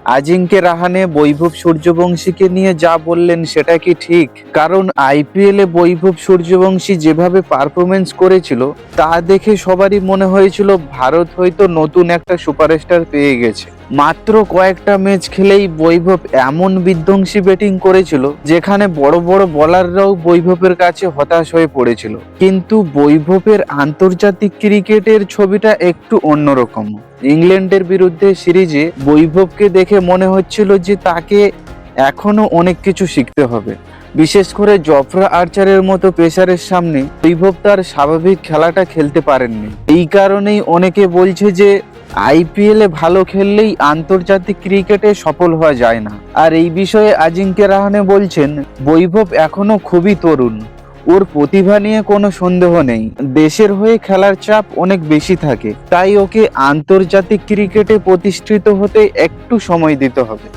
আজিঙ্কে রাহানে বৈভব সূর্যবংশীকে নিয়ে যা বললেন সেটা কি ঠিক? কারণ আইপিএলে বৈভব সূর্যবংশী যেভাবে পারফরমেন্স করেছিল তা দেখে সবারই মনে হয়েছিল ভারত হয়তো নতুন একটা সুপারস্টার পেয়ে গেছে। মাত্র কয়েকটা ম্যাচ খেলেই বৈভব এমন বিধ্বংসী ব্যাটিং করেছিল যেখানে বড় বড় বোলাররাও বৈভবের কাছে হতাশ হয়ে পড়েছিল। কিন্তু বৈভবের আন্তর্জাতিক ক্রিকেটের ছবিটা একটু অন্যরকম। ইংল্যান্ডের বিরুদ্ধে সিরিজে বৈভবকে দেখে মনে হচ্ছিল যে তাকে এখনো অনেক কিছু শিখতে হবে। বিশেষ করে জফরা আর্চারের মতো পেসারের সামনে বৈভব তার স্বাভাবিক খেলাটা খেলতে পারেননি। এই কারণেই অনেকে বলছে যে আইপিএলে ভালো খেললেই আন্তর্জাতিক ক্রিকেটে সফল হওয়া যায় না। আর এই বিষয়ে আজিঙ্কে রাহানে বলছেন, বৈভব এখনো খুবই তরুণ, ওর প্রতিভা নিয়ে কোনো সন্দেহ নেই। দেশের হয়ে খেলার চাপ অনেক বেশি থাকে, তাই ওকে আন্তর্জাতিক ক্রিকেটে প্রতিষ্ঠিত হতে একটু সময় দিতে হবে।